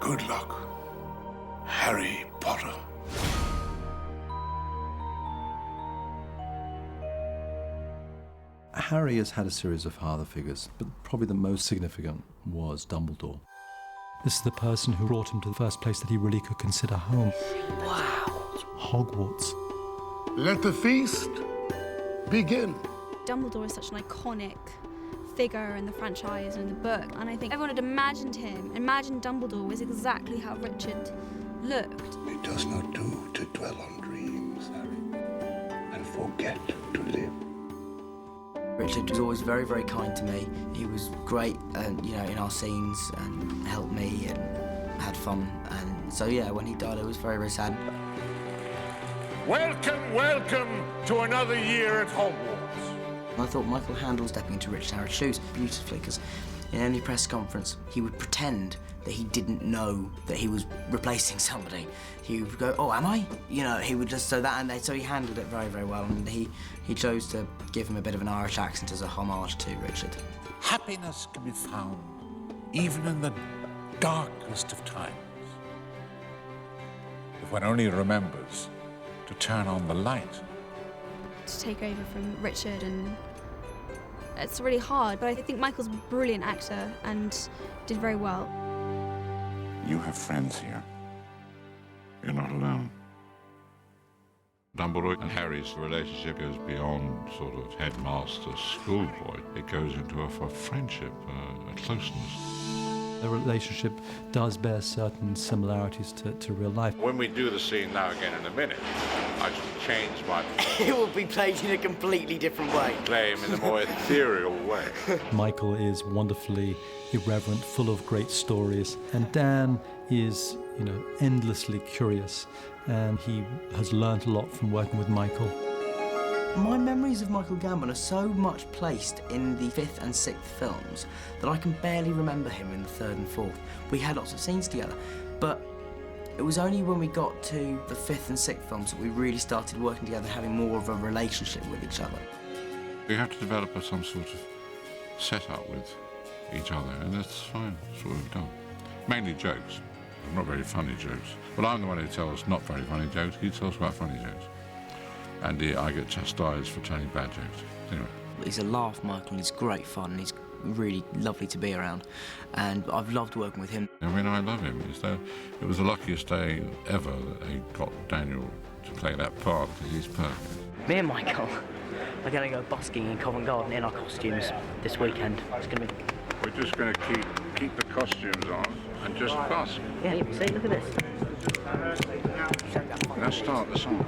Good luck, Harry Potter. Harry has had a series of father figures, but probably the most significant was Dumbledore. This is the person who brought him to the first place that he really could consider home. Wow. Hogwarts. Let the feast begin. Dumbledore is such an iconic figure in the franchise and in the book, and I think everyone had imagined Dumbledore was exactly how Richard looked. It does not do to dwell on dreams, Harry, and forget to live. Richard was always very, very kind to me. He was great, in our scenes and helped me and had fun. And so, yeah, when he died, I was very, very sad. Welcome to another year at Hogwarts. I thought Michael handled stepping into Richard Harris' shoes beautifully, because in any press conference, he would pretend that he didn't know that he was replacing somebody. He would go, "Oh, am I?" He would just so he handled it very, very well, and he chose to give him a bit of an Irish accent as a homage to Richard. Happiness can be found even in the darkest of times, if one only remembers to turn on the light. To take over from Richard, and it's really hard, but I think Michael's a brilliant actor and did very well. You have friends here. You're not alone. Dumbledore and Harry's relationship goes beyond sort of headmaster, schoolboy. It goes into a friendship, a closeness. The relationship does bear certain similarities to real life. When we do the scene now again in a minute, I shall change my It will be played in a completely different way. play him in a more ethereal way. Michael is wonderfully irreverent, full of great stories, and Dan is, endlessly curious, and he has learnt a lot from working with Michael. My memories of Michael Gambon are so much placed in the 5th and 6th films that I can barely remember him in the 3rd and 4th. We had lots of scenes together, but it was only when we got to the 5th and 6th films that we really started working together, having more of a relationship with each other. We have to develop some sort of setup with each other, and that's fine, that's what we've done. Mainly jokes, not very funny jokes. But I'm the one who tells not very funny jokes, he tells quite funny jokes. And I get chastised for telling bad jokes. Anyway. He's a laugh, Michael, and he's great fun, and he's really lovely to be around. And I've loved working with him. I mean, I love him. It was the luckiest day ever that they got Daniel to play that part, because he's perfect. Me and Michael are going to go busking in Covent Garden in our costumes this weekend. It's going to be... We're just going to keep the costumes on and just busk. Yeah, see, look at this. Let's start the song.